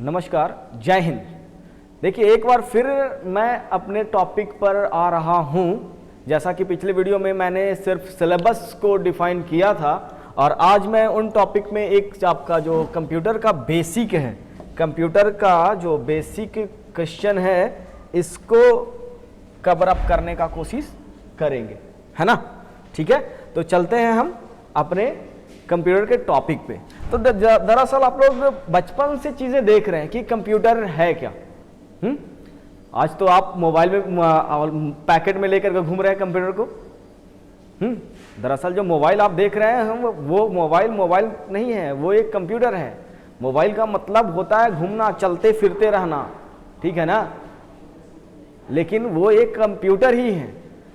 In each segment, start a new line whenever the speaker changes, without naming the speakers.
नमस्कार, जय हिंद। देखिए, एक बार फिर मैं अपने टॉपिक पर आ रहा हूं। जैसा कि पिछले वीडियो में मैंने सिर्फ सिलेबस को डिफाइन किया था और आज मैं उन टॉपिक में एक आपका जो कंप्यूटर का बेसिक है, कंप्यूटर का जो बेसिक क्वेश्चन है, इसको कवर अप करने का कोशिश करेंगे, है ना। ठीक है, तो चलते हैं हम अपने कंप्यूटर के टॉपिक पे। तो दरअसल आप लोग बचपन से चीजें देख रहे हैं कि कंप्यूटर है क्या। आज तो आप मोबाइल में पैकेट में लेकर के घूम रहे हैं कंप्यूटर को। दरअसल जो मोबाइल आप देख रहे हैं वो मोबाइल नहीं है, वो एक कंप्यूटर है। मोबाइल का मतलब होता है घूमना, चलते फिरते रहना, ठीक है ना, लेकिन वो एक कंप्यूटर ही है।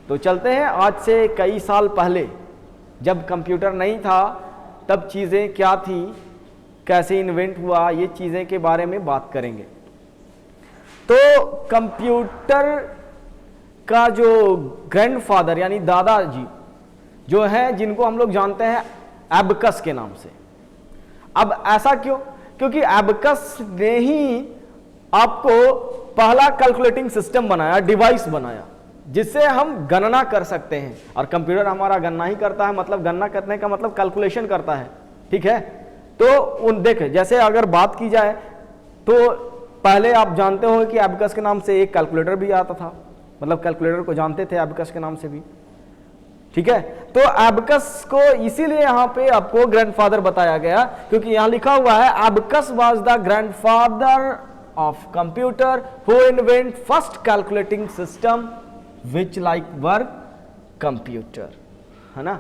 तो चलते हैं आज से कई साल पहले, जब कंप्यूटर नहीं था तब चीज़ें क्या थी, कैसे इन्वेंट हुआ, ये चीज़ें के बारे में बात करेंगे। तो कंप्यूटर का जो ग्रैंडफादर यानी दादाजी जो है, जिनको हम लोग जानते हैं एबकस के नाम से। अब ऐसा क्यों? क्योंकि एबकस ने ही आपको पहला कैलकुलेटिंग सिस्टम बनाया, डिवाइस बनाया, जिससे हम गणना कर सकते हैं। और कंप्यूटर हमारा गणना ही करता है, मतलब गणना करने का मतलब कैलकुलेशन करता है, ठीक है। तो देख, जैसे अगर बात की जाए तो पहले आप जानते हो कि एबकस के नाम से एक कैलकुलेटर भी आता था, मतलब कैलकुलेटर को जानते थे एबकस के नाम से भी, ठीक है। तो एबकस को इसीलिए यहां पे आपको ग्रैंडफादर बताया गया, क्योंकि यहां लिखा हुआ है abacus was the grandfather of computer who invent first calculating system which like work computer, है ना।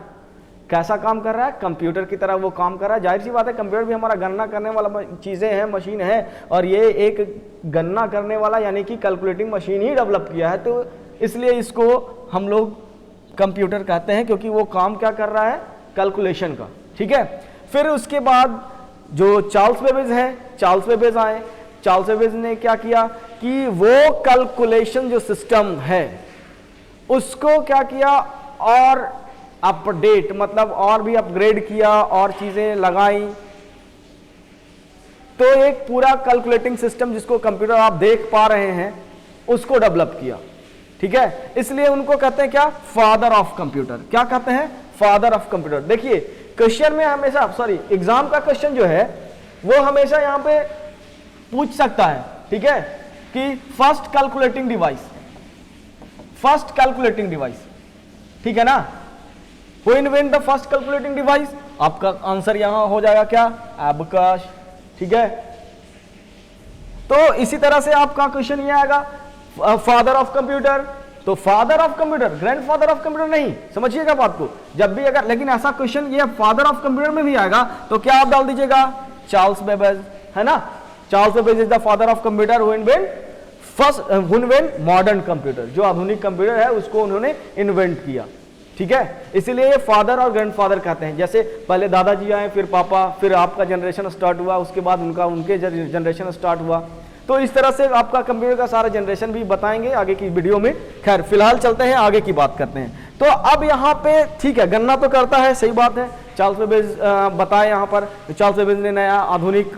कैसा काम कर रहा है? कंप्यूटर की तरह वो काम कर रहा है। जाहिर सी बात है, कंप्यूटर भी हमारा गणना करने वाला चीजें हैं, मशीन है, और ये एक गणना करने वाला यानी कि कैलकुलेटिंग मशीन ही डेवलप किया है। तो इसलिए इसको हम लोग कंप्यूटर कहते हैं, क्योंकि वो काम क्या कर रहा है? कैलकुलेशन का, ठीक है। फिर उसके बाद जो चार्ल्स बेबेज है, चार्ल्स बेबेज आए। चार्ल्स बेबेज ने क्या किया कि वो कैलकुलेशन जो सिस्टम है उसको क्या किया, और अपडेट मतलब और भी अपग्रेड किया और चीजें लगाई। तो एक पूरा कैलकुलेटिंग सिस्टम जिसको कंप्यूटर आप देख पा रहे हैं उसको डेवलप किया, ठीक है। इसलिए उनको कहते हैं क्या? Father of computer. क्या कहते हैं? Father of computer. देखिए, क्वेश्चन में हमेशा, एग्जाम का क्वेश्चन जो है वो हमेशा यहां पे पूछ सकता है, ठीक है, कि first calculating device, first calculating device, ठीक है ना। Who invent the first calculating device? आपका आंसर यहां हो जाएगा क्या? एबकस, ठीक है। तो इसी तरह से आपका क्वेश्चन ये आएगा फादर ऑफ कंप्यूटर। तो father of computer, grandfather of computer नहीं, समझिएगा बात को। जब भी अगर लेकिन ऐसा क्वेश्चन ये फादर ऑफ कंप्यूटर में भी आएगा तो क्या आप डाल दीजिएगा? चार्ल्स बेबेज, है ना। Charles Babbage is the father of computer who invent modern computer. जो आधुनिक कंप्यूटर है उसको उन्होंने इन्वेंट किया, ठीक है। इसीलिए ये फादर और ग्रैंडफादर कहते हैं। जैसे पहले दादाजी आए, फिर पापा, फिर आपका जनरेशन स्टार्ट हुआ, उसके बाद उनके जनरेशन स्टार्ट हुआ। तो इस तरह से आपका कंप्यूटर का सारा जनरेशन भी बताएंगे आगे की वीडियो में। खैर, फिलहाल चलते हैं, आगे की बात करते हैं। तो अब यहाँ पे ठीक है, गणना तो करता है, सही बात है। चार्ल्स बेबेज बताए यहाँ पर, चार्ल्स बेबेज ने नया आधुनिक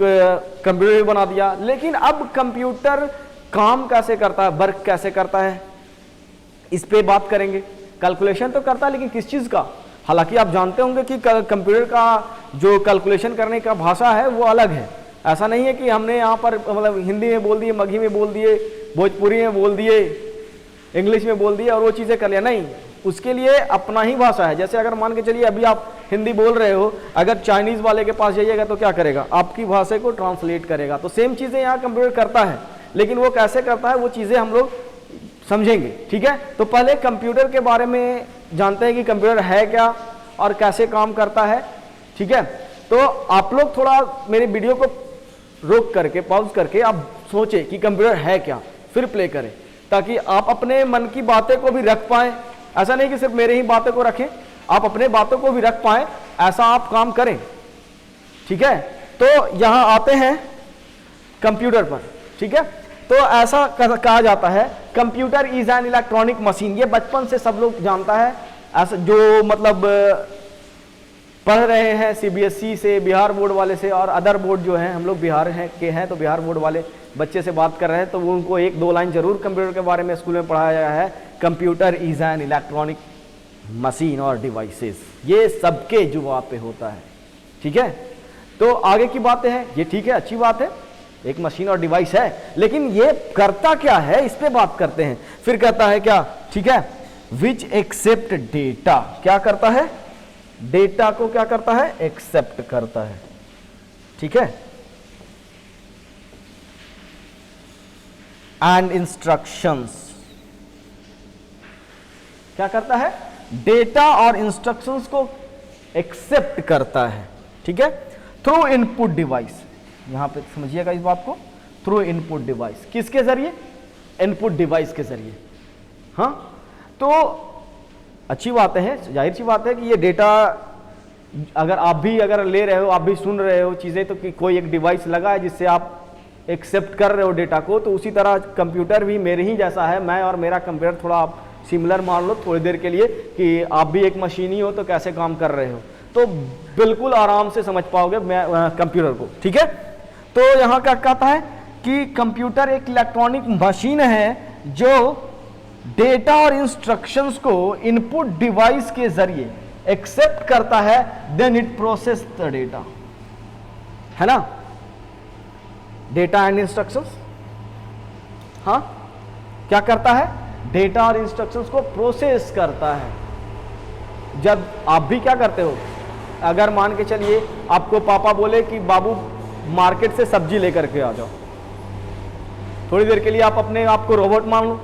कंप्यूटर बना दिया। लेकिन अब कंप्यूटर काम कैसे करता है, वर्क कैसे करता है, इस पे बात करेंगे। कैलकुलेशन तो करता है, लेकिन किस चीज का? हालांकि आप जानते होंगे कि कंप्यूटर का जो कैलकुलेशन करने का भाषा है वो अलग है। ऐसा नहीं है कि हमने यहाँ पर मतलब हिंदी में बोल दिए, मगही में बोल दिए, भोजपुरी में बोल दिए, इंग्लिश में बोल दिए और वो चीजें कर लिया, नहीं। उसके लिए अपना ही भाषा है। जैसे अगर मान के चलिए अभी आप हिंदी बोल रहे हो, अगर चाइनीज वाले के पास जाइएगा तो क्या करेगा? आपकी भाषा को ट्रांसलेट करेगा। तो सेम चीजें यहाँ कंप्यूटर करता है, लेकिन वो कैसे करता है वो चीजें हम लोग समझेंगे, ठीक है। तो पहले कंप्यूटर के बारे में जानते हैं कि कंप्यूटर है क्या और कैसे काम करता है, ठीक है। तो आप लोग थोड़ा मेरे वीडियो को रोक करके, पॉज करके आप सोचें कि कंप्यूटर है क्या, फिर प्ले करें, ताकि आप अपने मन की बातें को भी रख पाएं। ऐसा नहीं कि सिर्फ मेरे ही बातें को रखें, आप अपने बातों को भी रख पाएं, ऐसा आप काम करें, ठीक है। तो यहां आते हैं कंप्यूटर पर, ठीक है। तो ऐसा कहा जाता है computer is an electronic machine. ये बचपन से सब लोग जानता है, ऐसा जो मतलब पढ़ रहे हैं सीबीएसई से, बिहार बोर्ड वाले से और अदर बोर्ड जो हैं, हम लोग बिहार के हैं तो बिहार बोर्ड वाले बच्चे से बात कर रहे हैं, तो वो उनको 1-2 लाइन जरूर कंप्यूटर के बारे में स्कूल में पढ़ाया गया है। Computer is an electronic machine और डिवाइसेस, ये सबके जुबान पे होता है, ठीक है। तो आगे की बातें हैं, ये ठीक है, अच्छी बात है, एक मशीन और डिवाइस है, लेकिन ये करता क्या है इस पे बात करते हैं। फिर कहता है क्या, ठीक है, विच एक्सेप्ट डेटा, क्या करता है, डेटा को क्या करता है, एक्सेप्ट करता है, ठीक है। एंड इंस्ट्रक्शंस, क्या करता है, डेटा और इंस्ट्रक्शंस को एक्सेप्ट करता है, ठीक है, थ्रू इनपुट डिवाइस। यहां पे समझिएगा इस बात को, थ्रू इनपुट डिवाइस, किसके जरिए, इनपुट डिवाइस के जरिए। हाँ, तो अच्छी बात है, जाहिर सी बात है कि ये डेटा अगर आप भी अगर ले रहे हो, आप भी सुन रहे हो चीजें, तो कि कोई एक डिवाइस लगा है जिससे आप एक्सेप्ट कर रहे हो डेटा को, तो उसी तरह कंप्यूटर भी मेरे ही जैसा है। मैं और मेरा कंप्यूटर थोड़ा आप सिमिलर मान लो थोड़ी देर के लिए कि आप भी एक मशीन ही हो, तो कैसे काम कर रहे हो, तो बिल्कुल आराम से समझ पाओगे मैं कंप्यूटर को, ठीक है। तो यहां क्या कहता है कि कंप्यूटर एक इलेक्ट्रॉनिक मशीन है जो डेटा और इंस्ट्रक्शंस को इनपुट डिवाइस के जरिए एक्सेप्ट करता है, then it process the data, है ना, डेटा एंड इंस्ट्रक्शंस। हाँ, क्या करता है, डेटा और इंस्ट्रक्शंस को प्रोसेस करता है। जब आप भी क्या करते हो, अगर मान के चलिए आपको पापा बोले कि बाबू मार्केट से सब्जी लेकर के आ जाओ, थोड़ी देर के लिए आप अपने आप को रोबोट मान लो,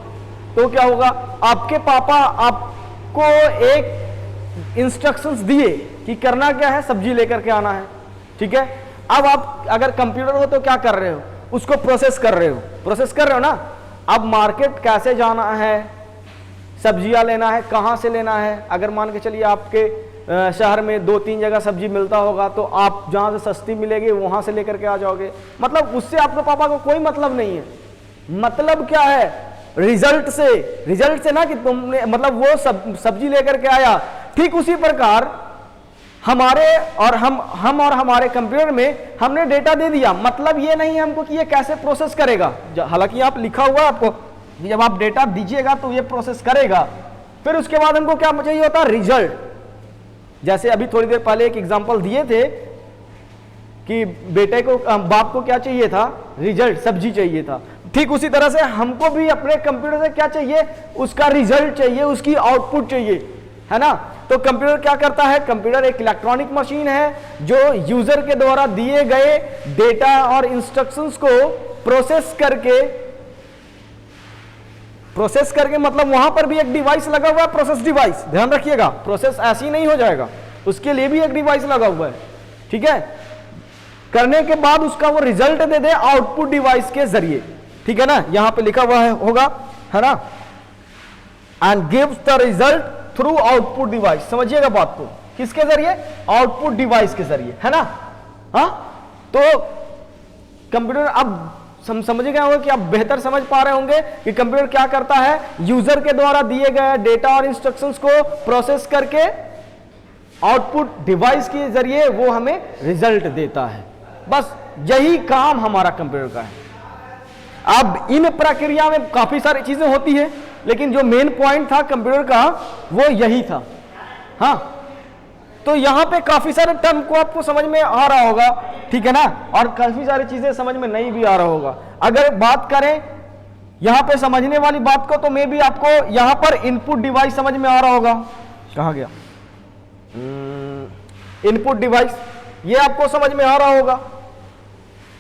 तो क्या होगा, आपके पापा आपको एक इंस्ट्रक्शंस दिए कि करना क्या है, सब्जी लेकर के आना है, ठीक है। अब आप अगर कंप्यूटर हो तो क्या कर रहे हो, उसको प्रोसेस कर रहे हो, प्रोसेस कर रहे हो ना। अब मार्केट कैसे जाना है, सब्जियां लेना है, कहां से लेना है, अगर मान के चलिए आपके शहर में 2-3 जगह सब्जी मिलता होगा, तो आप जहां से सस्ती मिलेगी वहां से लेकर के आ जाओगे। मतलब उससे आपके पापा को कोई मतलब नहीं है। मतलब क्या है, रिजल्ट से, रिजल्ट से ना कि तुमने मतलब वो सब्जी लेकर के आया। ठीक उसी प्रकार हमारे और हम और हमारे कंप्यूटर में हमने डेटा दे दिया, मतलब ये नहीं हमको कि ये कैसे प्रोसेस करेगा। हालांकि आप लिखा हुआ आपको जब आप डेटा दीजिएगा तो ये प्रोसेस करेगा, फिर उसके बाद हमको क्या चाहिए होता है, रिजल्ट। जैसे अभी थोड़ी देर पहले एक एग्जांपल दिए थे कि बेटे को बाप को क्या चाहिए था, रिजल्ट, सब्जी चाहिए था। ठीक उसी तरह से हमको भी अपने कंप्यूटर से क्या चाहिए, उसका रिजल्ट चाहिए, उसकी आउटपुट चाहिए, है ना। तो कंप्यूटर क्या करता है, कंप्यूटर एक इलेक्ट्रॉनिक मशीन है जो यूजर के द्वारा दिए गए डेटा और इंस्ट्रक्शंस को प्रोसेस करके मतलब वहां पर भी एक डिवाइस लगा हुआ है, प्रोसेस डिवाइस, ध्यान रखिएगा, प्रोसेस ऐसे ही नहीं हो जाएगा, उसके लिए भी एक डिवाइस लगा हुआ है, ठीक है। करने के बाद उसका वो रिजल्ट दे दे आउटपुट डिवाइस के जरिए, ठीक है ना, यहां पे लिखा हुआ है होगा, है ना, and gives the result through output device. समझिएगा बात को, किसके जरिए, आउटपुट डिवाइस के जरिए, है ना। हाँ, तो कंप्यूटर अब समझ गए होंगे कि आप बेहतर समझ पा रहे होंगे कि कंप्यूटर क्या करता है, यूजर के द्वारा दिए गए डेटा और इंस्ट्रक्शंस को प्रोसेस करके आउटपुट डिवाइस के जरिए वो हमें रिजल्ट देता है। बस यही काम हमारा कंप्यूटर का है। अब इन प्रक्रिया में काफी सारी चीजें होती है, लेकिन जो मेन पॉइंट था कंप्यूटर का वो यही था। हाँ, तो यहां पे काफी सारे टर्म को आपको समझ में आ रहा होगा, ठीक है ना, और काफी सारी चीजें समझ में नहीं भी आ रहा होगा। अगर बात करें यहां पे समझने वाली बात को, तो मे भी आपको यहां पर इनपुट डिवाइस समझ में आ रहा होगा। कहां गया इनपुट डिवाइस, ये आपको समझ में आ रहा होगा।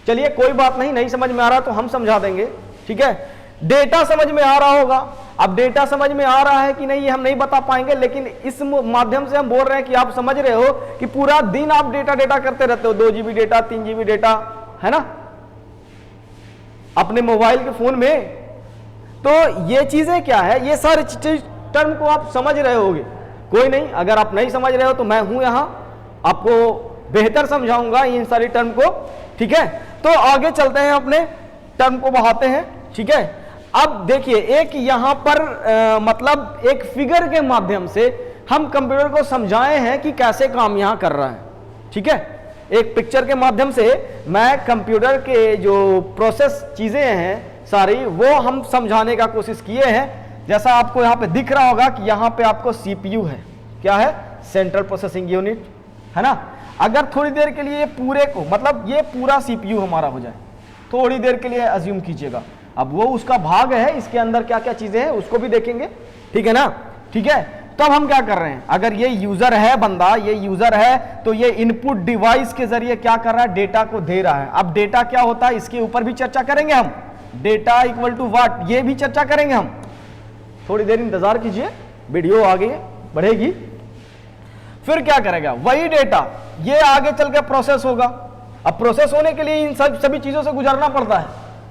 चलिए कोई बात नहीं, नहीं समझ में आ रहा तो हम समझा देंगे, ठीक है। डेटा समझ में आ रहा होगा। अब डेटा समझ में आ रहा है कि नहीं ये हम नहीं बता पाएंगे, लेकिन इस माध्यम से हम बोल रहे हैं कि आप समझ रहे हो कि पूरा दिन आप डेटा करते रहते हो, 2 GB डेटा, 3 GB डेटा, है ना, अपने मोबाइल के फोन में। तो ये चीजें क्या है, ये सारे टर्म को आप समझ रहे होगे। कोई नहीं, अगर आप नहीं समझ रहे हो तो मैं हूं यहां, आपको बेहतर समझाऊंगा इन सारी टर्म को, ठीक है। तो आगे चलते हैं, अपने टर्म को बढ़ाते हैं, ठीक है। अब देखिए एक यहां पर मतलब एक फिगर के माध्यम से हम कंप्यूटर को समझाए हैं कि कैसे काम यहां कर रहा है। ठीक है, एक पिक्चर के माध्यम से मैं कंप्यूटर के जो प्रोसेस चीजें हैं सारी वो हम समझाने का कोशिश किए हैं। जैसा आपको यहां पे दिख रहा होगा कि यहां पे आपको सीपीयू है, क्या है, सेंट्रल प्रोसेसिंग यूनिट, है ना। अगर थोड़ी देर के लिए पूरे को, मतलब ये पूरा सीपीयू हमारा हो जाए, थोड़ी देर के लिए अज्यूम कीजिएगा, अब वो उसका भाग है, इसके अंदर क्या क्या चीजें हैं उसको भी देखेंगे, ठीक है ना। ठीक है, तब हम क्या कर रहे हैं, अगर ये यूजर है बंदा, ये यूजर है तो ये इनपुट डिवाइस के जरिए क्या कर रहा है, डेटा को दे रहा है। अब डेटा क्या होता है इसके ऊपर भी चर्चा करेंगे हम, डेटा इक्वल टू व्हाट, ये भी चर्चा करेंगे हम। थोड़ी देर इंतजार कीजिए, वीडियो आगे बढ़ेगी। फिर क्या करेगा, वही डेटा ये आगे चल के प्रोसेस होगा। अब प्रोसेस होने के लिए इन सभी चीजों से गुजरना पड़ता है।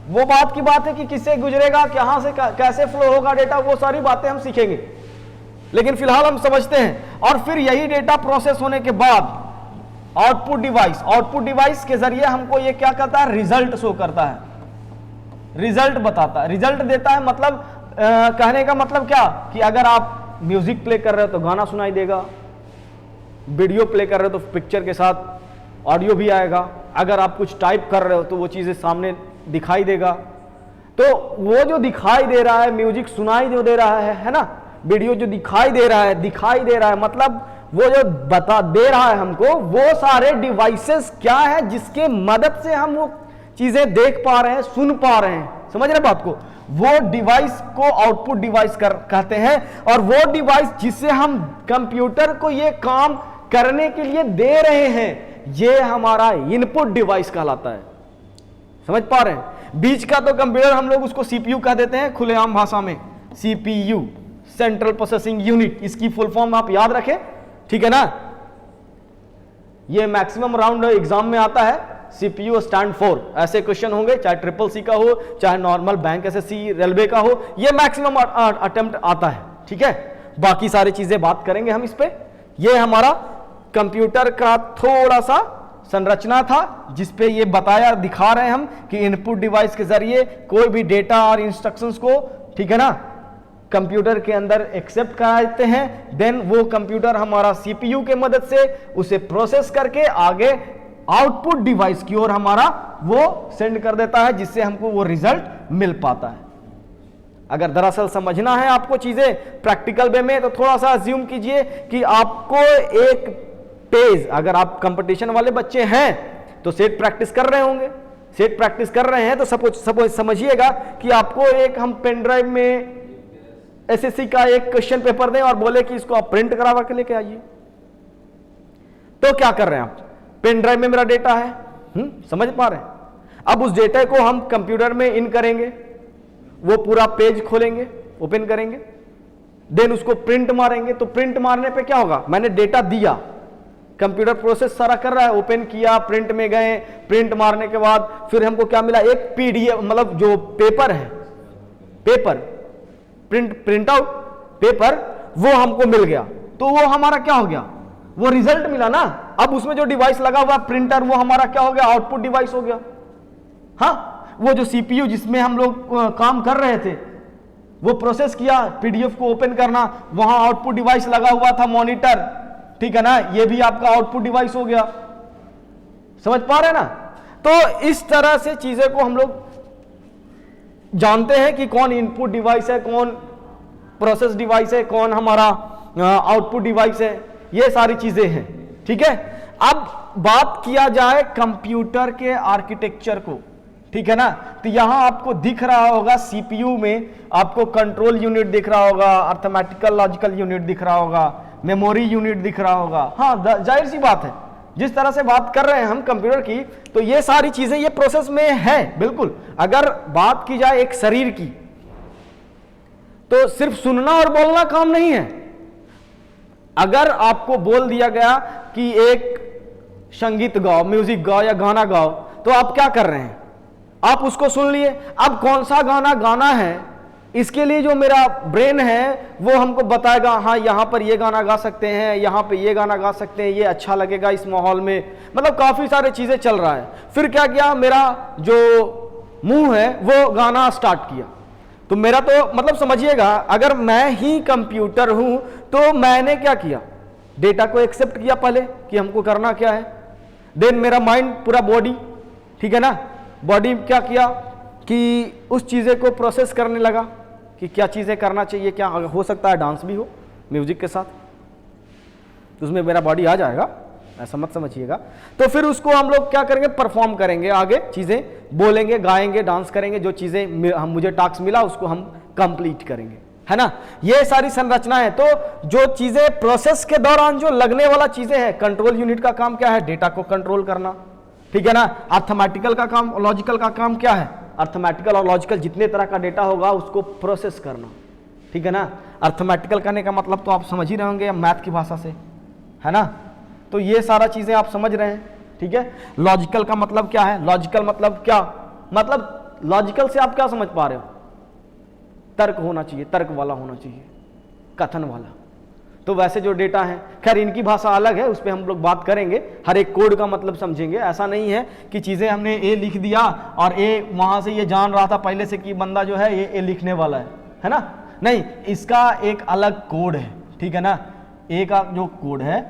वो बात की बात है कि किससे गुजरेगा, कहां से कैसे फ्लो होगा डेटा, वो सारी बातें हम सीखेंगे, लेकिन फिलहाल हम समझते हैं। और फिर यही डेटा प्रोसेस होने के बाद आउटपुट डिवाइस के जरिए हमको ये क्या करता है, रिजल्ट शो करता है, रिजल्ट बताता है, रिजल्ट देता है। मतलब कहने का मतलब क्या कि अगर आप म्यूजिक प्ले कर रहे हो तो गाना सुनाई देगा, वीडियो प्ले कर रहे हो तो पिक्चर के साथ ऑडियो भी आएगा, अगर आप कुछ टाइप कर रहे हो तो वो चीजें सामने दिखाई देगा। तो वो जो दिखाई दे रहा है, म्यूजिक सुनाई जो दे रहा है ना, वीडियो जो दिखाई दे रहा है, मतलब वो जो बता दे रहा है हमको, वो सारे डिवाइसेस क्या है जिसके मदद से हम वो चीजें देख पा रहे हैं, सुन पा रहे हैं। समझ रहे बात को, वो डिवाइस को आउटपुट डिवाइस कहते हैं। और वो डिवाइस जिससे हम कंप्यूटर को ये काम करने के लिए दे रहे हैं, ये हमारा इनपुट डिवाइस कहलाता है। समझ पा रहे हैं, बीच का तो कंप्यूटर हम लोग उसको सीपीयू कह देते हैं खुलेआम भाषा में, सीपीयू, सेंट्रल प्रोसेसिंग यूनिट, इसकी फुल फॉर्म आप याद रखें, ठीक है ना। ये मैक्सिमम राउंड एग्जाम में आता है, सीपीयू स्टैंड फॉर, ऐसे क्वेश्चन होंगे, चाहे ट्रिपल सी का हो, चाहे नॉर्मल बैंक एसएससी रेलवे का हो, ये मैक्सिमम अटेम्प्ट आता है। ठीक है, बाकी सारी चीजें बात करेंगे हम इस पे। ये हमारा कंप्यूटर का थोड़ा सा संरचना था जिसपे ये बताया, दिखा रहे हैं हम कि इनपुट डिवाइस के जरिए कोई भी डेटा और इंस्ट्रक्शंस को, ठीक है ना, कंप्यूटर के अंदर एक्सेप्ट करा देते हैं। देन वो कंप्यूटर हमारा सीपीयू के मदद से उसे प्रोसेस करके आगे आउटपुट डिवाइस की ओर हमारा वो सेंड कर देता है, जिससे हमको वो रिजल्ट मिल पाता है। अगर दरअसल समझना है आपको चीजें प्रैक्टिकल वे में, तो थोड़ा सा अज्यूम कीजिए कि आपको एक पेज, अगर आप कंपटीशन वाले बच्चे हैं तो सेट प्रैक्टिस कर रहे होंगे, सेट प्रैक्टिस कर रहे हैं तो सपोज समझिएगा कि आपको एक हम पेन ड्राइव में एसएससी का एक क्वेश्चन पेपर दें और बोले कि इसको आप प्रिंट करवा के लेके आइए, तो क्या कर रहे हैं आप, पेन ड्राइव में मेरा डेटा है, समझ पा रहे हैं। अब उस डेटा को हम कंप्यूटर में इन करेंगे, वो पूरा पेज खोलेंगे, ओपन करेंगे, देन उसको प्रिंट मारेंगे। तो प्रिंट मारने पे क्या होगा, मैंने डेटा दिया, कंप्यूटर प्रोसेस सारा कर रहा है, ओपन किया, प्रिंट में गए, प्रिंट मारने के बाद फिर हमको क्या मिला, एक पीडीएफ, मतलब जो पेपर है, पेपर प्रिंट आउट पेपर, वो हमको मिल गया। तो वो हमारा क्या हो गया, वो रिजल्ट मिला ना। अब उसमें जो डिवाइस लगा हुआ प्रिंटर, वो हमारा क्या हो गया, आउटपुट डिवाइस हो गया। हाँ, वो जो सीपीयू जिसमें हम लोग काम कर रहे थे, वो प्रोसेस किया, पीडीएफ को ओपन करना, वहां आउटपुट डिवाइस लगा हुआ था, मॉनिटर, ठीक है ना, ये भी आपका आउटपुट डिवाइस हो गया। समझ पा रहे हैं ना। तो इस तरह से चीजें को हम लोग जानते हैं कि कौन इनपुट डिवाइस है, कौन प्रोसेस डिवाइस है, कौन हमारा आउटपुट डिवाइस है, ये सारी चीजें हैं। ठीक है, अब बात किया जाए कंप्यूटर के आर्किटेक्चर को, ठीक है ना। तो यहां आपको दिख रहा होगा सीपीयू में आपको कंट्रोल यूनिट दिख रहा होगा, अर्थमेटिकल लॉजिकल यूनिट दिख रहा होगा, मेमोरी यूनिट दिख रहा होगा। हाँ, जाहिर सी बात है, जिस तरह से बात कर रहे हैं हम कंप्यूटर की, तो ये सारी चीजें ये प्रोसेस में है बिल्कुल। अगर बात की जाए एक शरीर की, तो सिर्फ सुनना और बोलना काम नहीं है। अगर आपको बोल दिया गया कि एक संगीत गाओ, म्यूजिक गाओ या गाना गाओ, तो आप क्या कर रहे हैं, आप उसको सुन लिए। अब कौन सा गाना गाना है, इसके लिए जो मेरा ब्रेन है वो हमको बताएगा, हाँ यहां पर ये गाना गा सकते हैं, यहां पे ये गाना गा सकते हैं, ये अच्छा लगेगा इस माहौल में, मतलब काफी सारी चीजें चल रहा है। फिर क्या किया, मेरा जो मुंह है वो गाना स्टार्ट किया, तो मेरा तो मतलब समझिएगा, अगर मैं ही कंप्यूटर हूं तो मैंने क्या किया, डेटा को एक्सेप्ट किया पहले कि हमको करना क्या है, देन मेरा माइंड पूरा बॉडी, ठीक है ना, बॉडी क्या किया कि उस चीज़ें को प्रोसेस करने लगा कि क्या चीज़ें करना चाहिए, क्या हो सकता है डांस भी हो म्यूजिक के साथ, तो उसमें मेरा बॉडी आ जाएगा, ऐसा मत समझिएगा। तो फिर उसको हम लोग क्या करेंगे, परफॉर्म करेंगे, आगे चीज़ें बोलेंगे, गाएंगे, डांस करेंगे, जो चीज़ें हम मुझे टास्क मिला उसको हम कंप्लीट करेंगे, है ना। ये सारी संरचना है। तो जो चीज़ें प्रोसेस के दौरान जो लगने वाला चीज़ें हैं, कंट्रोल यूनिट का काम क्या है, डेटा को कंट्रोल करना, ठीक है ना। अर्थमेटिकल का काम, लॉजिकल का काम क्या है, अर्थमेटिकल और लॉजिकल जितने तरह का डेटा होगा उसको प्रोसेस करना, ठीक है ना। अर्थमेटिकल करने का मतलब तो आप समझ ही रहे होंगे मैथ की भाषा से, है ना। तो ये सारा चीजें आप समझ रहे हैं, ठीक है। लॉजिकल का मतलब क्या है, लॉजिकल मतलब क्या, मतलब लॉजिकल से आप क्या समझ पा रहे हो, तर्क होना चाहिए, तर्क वाला होना चाहिए, कथन वाला। तो वैसे जो डेटा है, खैर इनकी भाषा अलग है, उस पर हम लोग बात करेंगे, हर एक कोड का मतलब समझेंगे। ऐसा नहीं है कि चीजें हमने ए लिख दिया और ए वहां से ये जान रहा था पहले से कि बंदा जो है ये ए लिखने वाला है ना, नहीं, इसका एक अलग कोड है, ठीक है ना। ए का जो कोड है,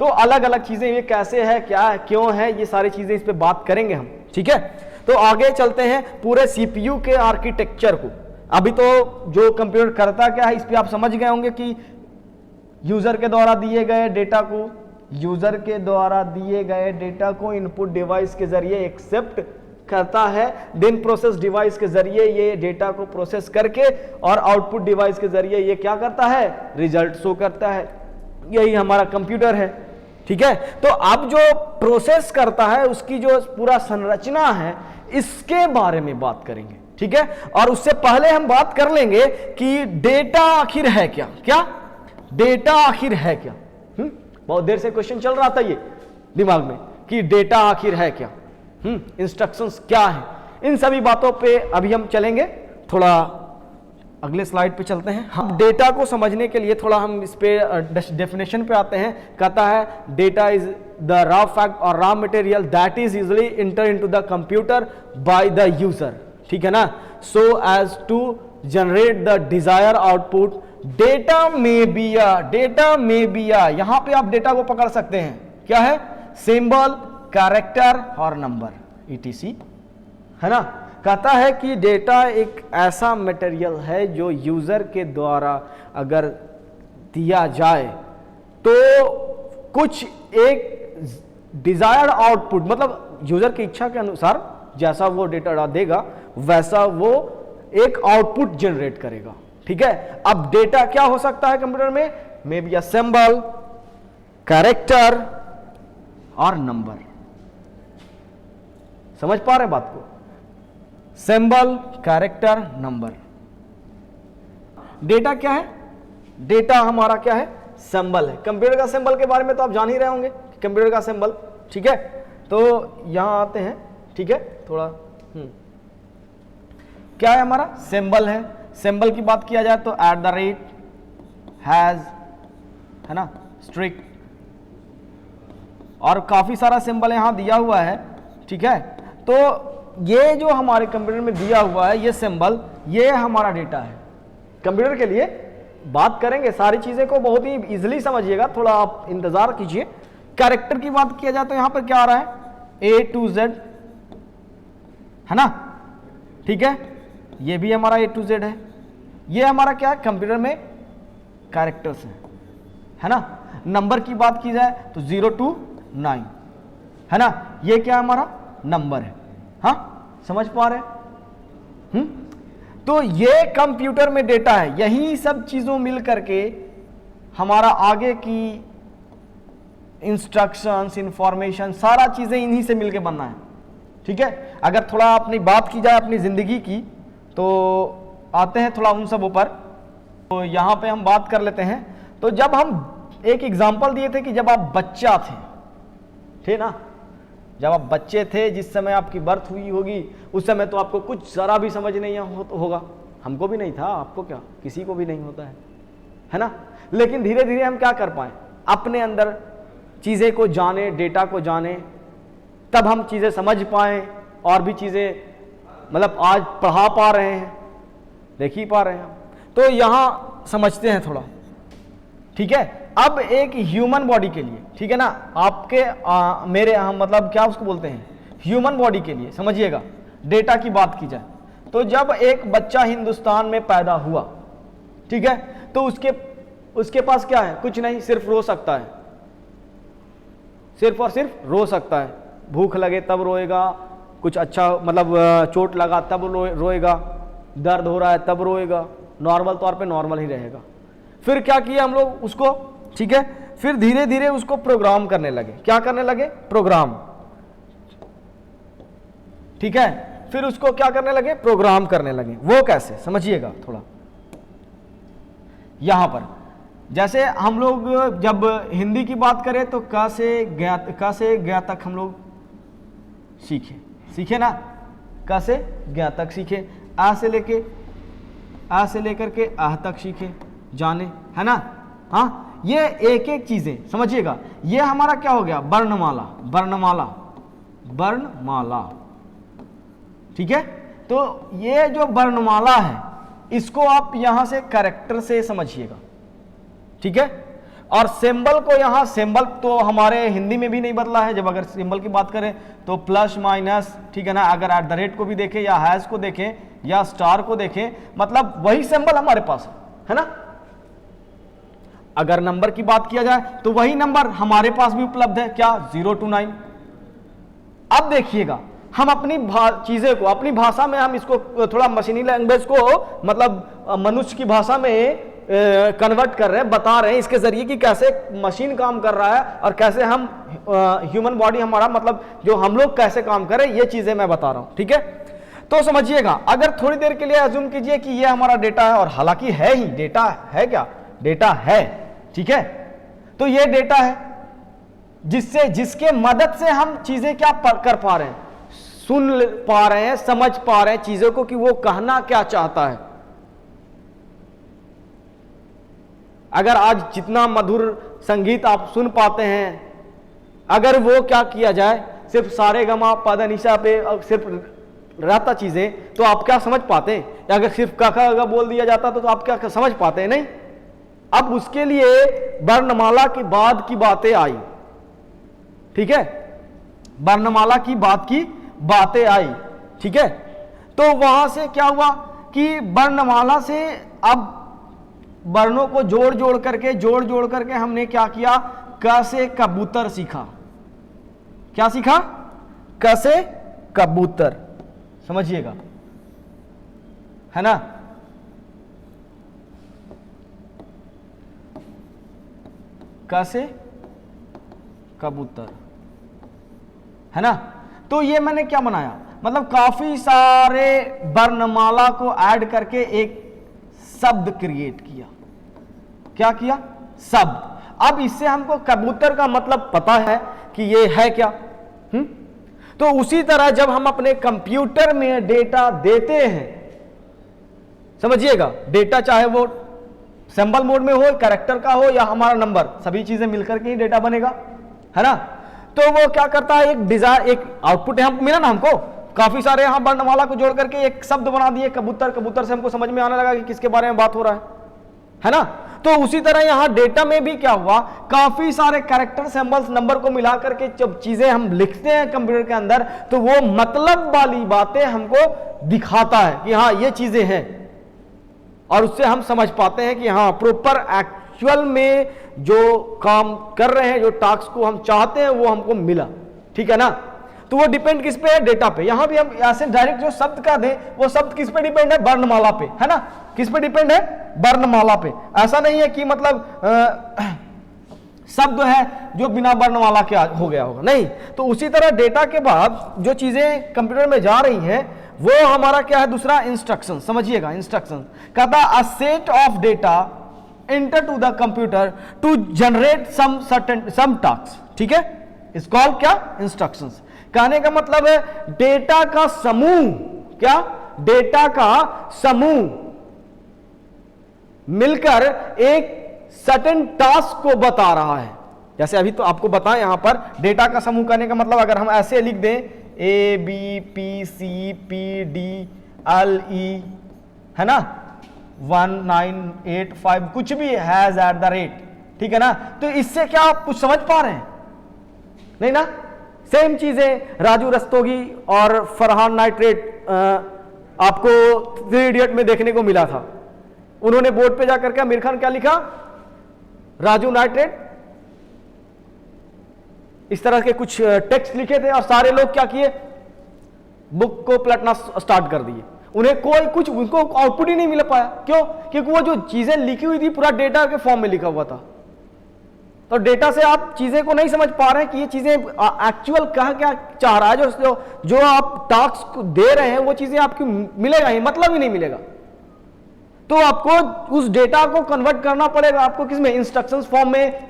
तो अलग अलग चीजें, ये कैसे है, क्या है, क्यों है, ये सारी चीजें इस पे बात करेंगे हम, ठीक है। तो आगे चलते हैं पूरे सीपीयू के आर्किटेक्चर को। अभी तो जो कंप्यूटर करता क्या है, इस पे आप समझ गए होंगे कि यूजर के द्वारा दिए गए डेटा को, यूजर के द्वारा दिए गए डेटा को इनपुट डिवाइस के जरिए एक्सेप्ट करता है, देन प्रोसेस डिवाइस के जरिए ये डेटा को प्रोसेस करके और आउटपुट डिवाइस के जरिए ये क्या करता है, रिजल्ट शो करता है। यही हमारा कंप्यूटर है, ठीक है। तो अब जो प्रोसेस करता है उसकी जो पूरा संरचना है, इसके बारे में बात करेंगे, ठीक है। और उससे पहले हम बात कर लेंगे कि डेटा आखिर है क्या, क्या डेटा आखिर है क्या। बहुत देर से क्वेश्चन चल रहा था ये दिमाग में कि डेटा आखिर है क्या, इंस्ट्रक्शंस क्या है, इन सभी बातों पे अभी हम चलेंगे। थोड़ा अगले स्लाइड पे चलते हैं। हम डेटा को समझने के लिए थोड़ा हम इस पे डेफिनेशन पे आते हैं। कहता है data is the raw fact और raw material that is usually enter into the computer by the user, ठीक है ना, so as to generate the desire output. Data में बी आ, यहां पे आप डेटा को पकड़ सकते हैं, क्या है, सिंबल, कैरेक्टर और नंबर, ईटीसी, है ना। कहता है कि डेटा एक ऐसा मटेरियल है जो यूजर के द्वारा अगर दिया जाए तो कुछ एक डिजायर्ड आउटपुट, मतलब यूजर की इच्छा के अनुसार जैसा वो डेटा देगा वैसा वो एक आउटपुट जनरेट करेगा, ठीक है। अब डेटा क्या हो सकता है कंप्यूटर में, may be a symbol, character और नंबर। समझ पा रहे बात को, सिंबल, कैरेक्टर, नंबर। डेटा क्या है, डेटा हमारा क्या है, सिंबल है। कंप्यूटर का सिंबल के बारे में तो आप जान ही रहे होंगे, कंप्यूटर का सिंबल, ठीक है। तो यहां आते हैं, ठीक है, थोड़ा क्या है हमारा, सिंबल है। सिंबल की बात किया जाए तो एट द रेट, हैज, है ना, स्ट्रिक, और काफी सारा सिंबल यहां दिया हुआ है, ठीक है। तो ये जो हमारे कंप्यूटर में दिया हुआ है ये सिंबल, ये हमारा डेटा है। कंप्यूटर के लिए बात करेंगे, सारी चीजें को बहुत ही इजीली समझिएगा, थोड़ा आप इंतजार कीजिए। कैरेक्टर की बात किया जाए तो यहां पर क्या आ रहा है, A to Z, है ना, ठीक है, ये भी हमारा A to Z है। ये हमारा क्या है, कंप्यूटर में कैरेक्टर्स है ना। नंबर की बात की जाए तो 0 to 9, है ना, ये क्या हमारा नंबर है, हाँ, समझ पा रहे, तो ये कंप्यूटर में डेटा है। यही सब चीजों मिल करके हमारा आगे की इंस्ट्रक्शंस, इंफॉर्मेशन, सारा चीजें इन्हीं से मिलके बनना है, ठीक है। अगर थोड़ा अपनी बात की जाए अपनी जिंदगी की तो आते हैं थोड़ा उन सब ऊपर। तो यहां पे हम बात कर लेते हैं। तो जब हम एक एग्जांपल दिए थे कि जब आप बच्चा थे, ठीक ना, जब आप बच्चे थे, जिस समय आपकी बर्थ हुई होगी उस समय तो आपको कुछ जरा भी समझ नहीं होगा, हमको भी नहीं था, आपको क्या, किसी को भी नहीं होता है ना। लेकिन धीरे धीरे हम क्या कर पाए, अपने अंदर चीजें को जाने, डेटा को जाने, तब हम चीजें समझ पाए और भी चीजें मतलब आज पढ़ा पा रहे हैं, देख ही पा रहे हैं। तो यहां समझते हैं थोड़ा, ठीक है। अब एक ह्यूमन बॉडी के लिए, ठीक है ना, आपके मेरे मतलब क्या उसको बोलते हैं, ह्यूमन बॉडी के लिए समझिएगा, डेटा की बात की जाए तो जब एक बच्चा हिंदुस्तान में पैदा हुआ, ठीक है, तो उसके पास क्या है, कुछ नहीं, सिर्फ रो सकता है, सिर्फ और सिर्फ रो सकता है। भूख लगे तब रोएगा, कुछ अच्छा मतलब चोट लगा तब रोएगा, दर्द हो रहा है तब रोएगा, नॉर्मल तौर पे नॉर्मल ही रहेगा। फिर क्या किया हम लोग उसको, ठीक है, फिर धीरे धीरे उसको प्रोग्राम करने लगे। क्या करने लगे, प्रोग्राम, ठीक है। फिर उसको क्या करने लगे, प्रोग्राम करने लगे। वो कैसे, समझिएगा थोड़ा। यहां पर जैसे हम लोग जब हिंदी की बात करें तो क से गया तक हम लोग सीखे ना, क से गया तक सीखे, आ से लेकर के आह तक सीखे, जाने, है ना। हाँ, ये एक एक चीजें समझिएगा। ये हमारा क्या हो गया, वर्णमाला, ठीक है। तो ये जो वर्णमाला है इसको आप यहां से कैरेक्टर से समझिएगा, ठीक है। और सिंबल को, यहां सिंबल तो हमारे हिंदी में भी नहीं बदला है। जब अगर सिंबल की बात करें तो प्लस माइनस, ठीक है ना, अगर एट द रेट को भी देखें या हैश को देखें या स्टार को देखें, मतलब वही सिंबल हमारे पास है ना। अगर नंबर की बात किया जाए तो वही नंबर हमारे पास भी उपलब्ध है, क्या, 0 to 9। अब देखिएगा, हम अपनी चीजें को अपनी भाषा में, हम इसको थोड़ा मशीनी लैंग्वेज को मतलब मनुष्य की भाषा में कन्वर्ट कर रहे हैं, बता रहे हैं इसके जरिए कि कैसे मशीन काम कर रहा है और कैसे हम ह्यूमन बॉडी हमारा मतलब जो हम लोग कैसे काम करें, ये चीजें मैं बता रहा हूं, ठीक है। तो समझिएगा, अगर थोड़ी देर के लिए अज्यूम कीजिए कि ये हमारा डेटा है, और हालांकि है ही, डेटा है, क्या डेटा है, ठीक है। तो ये डेटा है जिसके मदद से हम चीजें क्या कर पा रहे हैं, सुन पा रहे हैं, समझ पा रहे हैं चीजों को कि वो कहना क्या चाहता है। अगर आज जितना मधुर संगीत आप सुन पाते हैं, अगर वो क्या किया जाए, सिर्फ सारे गमा पद निशा पे सिर्फ रहता चीजें, तो आप क्या समझ पाते हैं। अगर सिर्फ काका का बोल दिया जाता तो आप क्या समझ पाते हैं, नहीं। अब उसके लिए वर्णमाला के बाद की बातें आई, ठीक है, वर्णमाला की बातें आई, ठीक है। तो वहां से क्या हुआ कि वर्णमाला से अब वर्णों को जोड़ जोड़ करके हमने क्या किया, क से कबूतर सीखा। क्या सीखा, क से कबूतर, समझिएगा, है ना। क से कबूतर, है ना। तो ये मैंने क्या बनाया, मतलब काफी सारे वर्णमाला को ऐड करके एक शब्द क्रिएट किया। क्या किया, शब्द। अब इससे हमको कबूतर का मतलब पता है कि ये है क्या। तो उसी तरह जब हम अपने कंप्यूटर में डेटा देते हैं, समझिएगा, डेटा चाहे वो सिंबल मोड में हो, कैरेक्टर का हो या हमारा नंबर, सभी चीजें मिलकर के ही डेटा बनेगा, है ना। तो वो क्या करता है, एक डिजायर, एक आउटपुट यहाँ मिला ना हमको, काफी सारे यहाँ वर्णमाला को जोड़ करके एक शब्द बना दिए, कबूतर। कबूतर से हमको समझ में आने लगा कि किसके बारे में बात हो रहा है ना। तो उसी तरह यहाँ डेटा में भी क्या हुआ, काफी सारे कैरेक्टर, सिंबल्स, नंबर को मिला करके जब चीजें हम लिखते हैं कंप्यूटर के अंदर, तो वो मतलब वाली बातें हमको दिखाता है कि हाँ ये चीजें हैं, और उससे हम समझ पाते हैं कि हाँ प्रॉपर एक्चुअल में जो काम कर रहे हैं, जो टास्क को हम चाहते हैं वो हमको मिला, ठीक है ना। तो वो डिपेंड किस पे है, डेटा पे। यहां भी हम ऐसे डायरेक्ट जो शब्द का दें, वो शब्द किस पे डिपेंड है, वर्णमाला पे, है ना। किस पे डिपेंड है, वर्णमाला पे। ऐसा नहीं है कि मतलब शब्द है जो बिना वर्णमाला के हो गया होगा, नहीं। तो उसी तरह डेटा के बाद जो चीजें कंप्यूटर में जा रही हैं, वो हमारा क्या है, दूसरा इंस्ट्रक्शन। समझिएगा, इंस्ट्रक्शन कहता है a set of data enter to the computer to generate some task, ठीक है। इस कॉल क्या, इंस्ट्रक्शंस। कहने का मतलब है डेटा का समूह, क्या, डेटा का समूह मिलकर एक सर्टेन टास्क को बता रहा है। जैसे अभी तो आपको बताएं, यहां पर डेटा का समूह कहने का मतलब अगर हम ऐसे लिख दें A B P C P D L E, है ना, 1985 कुछ भी हैज एट द रेट, ठीक है ना। तो इससे क्या आप कुछ समझ पा रहे हैं? नहीं ना। सेम चीजें राजू रस्तोगी और फरहान नाइट्रेट आपको 3 इडियट में देखने को मिला था। उन्होंने बोर्ड पे जाकर के आमिर खान क्या लिखा, राजू नाइट्रेट, इस तरह के कुछ टेक्स्ट लिखे थे और सारे लोग क्या किए, बुक को पलटना स्टार्ट कर दिए। उन्हें कोई कुछ उनको आउटपुट ही नहीं मिल पाया। क्यों? क्योंकि वो जो चीजें लिखी हुई थी पूरा डेटा के फॉर्म में लिखा हुआ था। तो डेटा से आप चीजें को नहीं समझ पा रहे हैं कि ये चीजें एक्चुअल क्या क्या चाह रहा है। जो आप टास्क दे रहे हैं वो चीजें आपकी मिलेगा ही, मतलब ही नहीं मिलेगा। तो आपको उस डेटा को कन्वर्ट करना पड़ेगा। आपको किसमें? इंस्ट्रक्शंस फॉर्म में,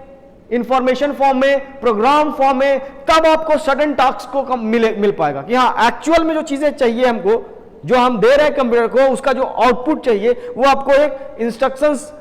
इंफॉर्मेशन फॉर्म में, प्रोग्राम फॉर्म में, तब आपको सडन टास्क को मिल पाएगा कि हाँ एक्चुअल में जो चीजें चाहिए हमको, जो हम दे रहे हैं कंप्यूटर को, उसका जो आउटपुट चाहिए वो आपको एक इंस्ट्रक्शंस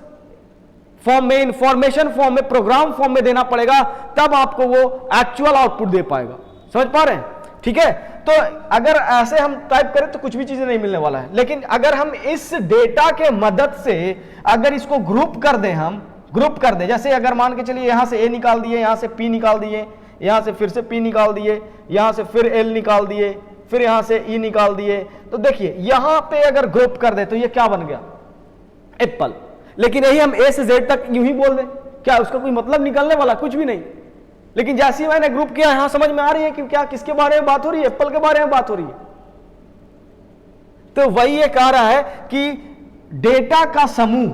फॉर्म में, इंफॉर्मेशन फॉर्म में, प्रोग्राम फॉर्म में देना पड़ेगा, तब आपको वो एक्चुअल आउटपुट दे पाएगा। समझ पा रहे हैं? ठीक है। तो अगर ऐसे हम टाइप करें तो कुछ भी चीजें नहीं मिलने वाला है। लेकिन अगर हम इस डेटा के मदद से अगर इसको ग्रुप कर दें, हम ग्रुप कर दें, जैसे अगर मान के चलिए यहां से ए निकाल दिए, यहां से पी निकाल दिए, यहां से फिर से पी निकाल दिए, यहां से फिर एल निकाल दिए, फिर यहां से ई निकाल दिए, तो देखिए यहां पे अगर ग्रुप कर दे तो ये क्या बन गया? एप्पल। लेकिन यही हम ए से जेड तक यूं ही बोल दें, क्या उसका कोई मतलब निकलने वाला? कुछ भी नहीं। लेकिन जैसे ही मैंने ग्रुप किया, यहां समझ में आ रही है कि क्या किसके बारे में बात हो रही है? एप्पल के बारे में बात हो रही है। तो वही ये कह रहा है कि डेटा का समूह,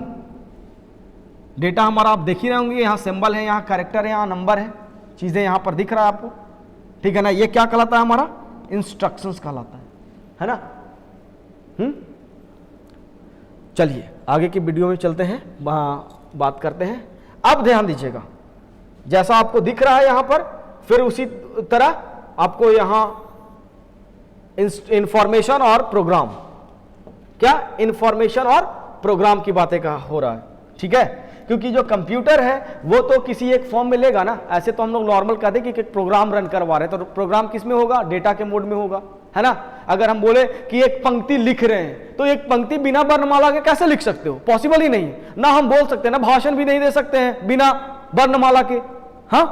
डेटा हमारा आप देख ही रहे होंगे, यहां सिंबल है, यहां कैरेक्टर है, यहां नंबर है, चीजें यहां पर दिख रहा है आपको, ठीक है ना। ये क्या कहलाता है? हमारा इंस्ट्रक्शंस कहलाता है ना। चलिए आगे की वीडियो में चलते हैं, वहां बात करते हैं। अब ध्यान दीजिएगा, जैसा आपको दिख रहा है यहां पर, फिर उसी तरह आपको यहां इंफॉर्मेशन और प्रोग्राम, क्या इंफॉर्मेशन और प्रोग्राम की बातें का हो रहा है, ठीक है। क्योंकि जो कंप्यूटर है वो तो किसी एक फॉर्म में लेगा ना। ऐसे तो हम लोग नॉर्मल कहते हैं कि प्रोग्राम रन करवा रहे हैं, तो प्रोग्राम किस में होगा? डेटा के मोड में होगा, है ना। अगर हम बोले कि एक पंक्ति लिख रहे हैं, तो एक पंक्ति बिना वर्णमाला के कैसे लिख सकते हो? पॉसिबल ही नहीं ना। हम बोल सकते हैं ना, भाषण भी नहीं दे सकते हैं बिना वर्णमाला के, हाँ।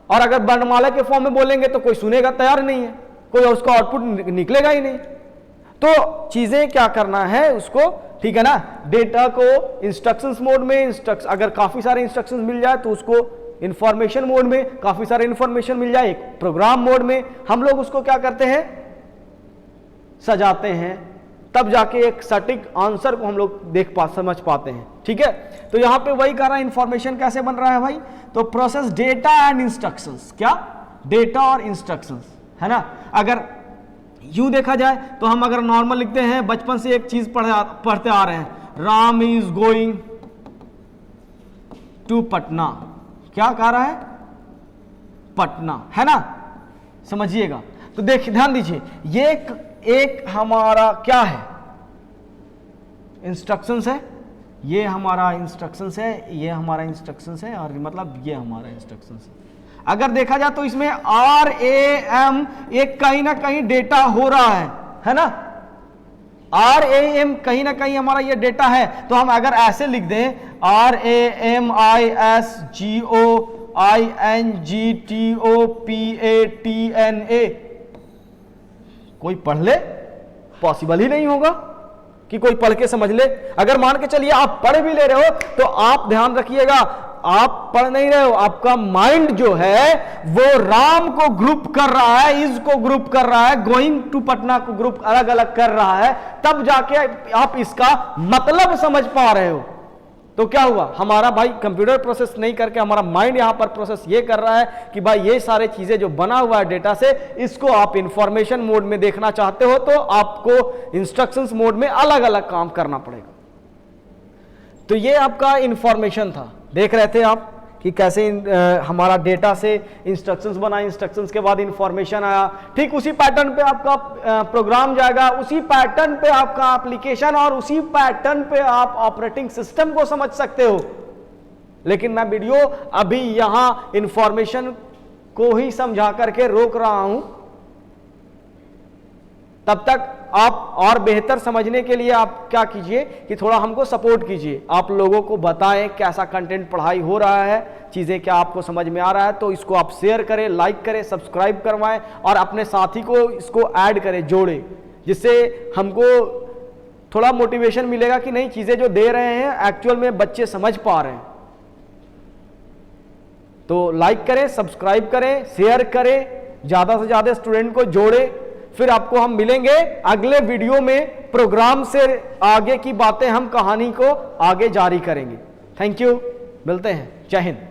और अगर वर्णमाला के फॉर्म में बोलेंगे तो कोई सुनेगा तैयार नहीं है, कोई उसका आउटपुट निकलेगा ही नहीं। तो चीजें क्या करना है उसको, ठीक है ना। डेटा को इंस्ट्रक्शंस मोड में, अगर काफी सारे इंस्ट्रक्शंस मिल जाए तो उसको इंफॉर्मेशन मोड में, काफी सारे इंफॉर्मेशन मिल जाए एक प्रोग्राम मोड में, हम लोग उसको क्या करते हैं? सजाते हैं, तब जाके एक सटीक आंसर को हम लोग समझ पाते हैं, ठीक है। तो यहां पे वही कह रहा है, इंफॉर्मेशन कैसे बन रहा है भाई? तो प्रोसेस डेटा एंड इंस्ट्रक्शंस, क्या? डेटा और इंस्ट्रक्शंस, है ना। अगर यूं देखा जाए तो हम अगर नॉर्मल लिखते हैं, बचपन से एक चीज पढ़ते आ रहे हैं, Ram is going to Patna, क्या कह रहा है? पटना, है ना। समझिएगा। तो देखिए, ध्यान दीजिए, ये एक हमारा क्या है? इंस्ट्रक्शंस है। ये हमारा इंस्ट्रक्शंस है, ये हमारा इंस्ट्रक्शंस है, और मतलब ये हमारा इंस्ट्रक्शंस है। अगर देखा जाए तो इसमें RAM एक कहीं ना कहीं डेटा हो रहा है ना। RAM कहीं ना कहीं हमारा ये डेटा है। तो हम अगर ऐसे लिख दें RAMISGOINGTOPATNA, कोई पढ़ ले? पॉसिबल ही नहीं होगा कि कोई पढ़ के समझ ले। अगर मान के चलिए आप पढ़ भी ले रहे हो तो आप ध्यान रखिएगा, आप पढ़ नहीं रहे हो, आपका माइंड जो है वो राम को ग्रुप कर रहा है, इज को ग्रुप कर रहा है, गोइंग टू पटना को ग्रुप अलग अलग कर रहा है, तब जाके आप इसका मतलब समझ पा रहे हो। तो क्या हुआ? हमारा भाई कंप्यूटर प्रोसेस नहीं करके हमारा माइंड यहां पर प्रोसेस ये कर रहा है कि भाई ये सारे चीजें जो बना हुआ है डेटा से, इसको आप इंफॉर्मेशन मोड में देखना चाहते हो तो आपको इंस्ट्रक्शंस मोड में अलग अलग काम करना पड़ेगा। तो ये आपका इंफॉर्मेशन था, देख रहे थे आप कि कैसे हमारा डेटा से इंस्ट्रक्शंस बना, इंस्ट्रक्शंस के बाद इंफॉर्मेशन आया। ठीक उसी पैटर्न पे आपका प्रोग्राम जाएगा, उसी पैटर्न पे आपका एप्लीकेशन, और उसी पैटर्न पे आप ऑपरेटिंग सिस्टम को समझ सकते हो। लेकिन मैं वीडियो अभी यहां इंफॉर्मेशन को ही समझा करके रोक रहा हूं, तब तक आप और बेहतर समझने के लिए आप क्या कीजिए कि थोड़ा हमको सपोर्ट कीजिए, आप लोगों को बताएं कैसा कंटेंट पढ़ाई हो रहा है, चीज़ें क्या आपको समझ में आ रहा है, तो इसको आप शेयर करें, लाइक करें, सब्सक्राइब करवाएं और अपने साथी को इसको ऐड करें, जोड़ें, जिससे हमको थोड़ा मोटिवेशन मिलेगा कि नहीं, चीज़ें जो दे रहे हैं एक्चुअल में बच्चे समझ पा रहे हैं। तो लाइक करें, सब्सक्राइब करें, शेयर करें, ज़्यादा से ज़्यादा स्टूडेंट को जोड़ें। फिर आपको हम मिलेंगे अगले वीडियो में, प्रोग्राम से आगे की बातें हम कहानी को आगे जारी करेंगे। थैंक यू, मिलते हैं, जय हिंद।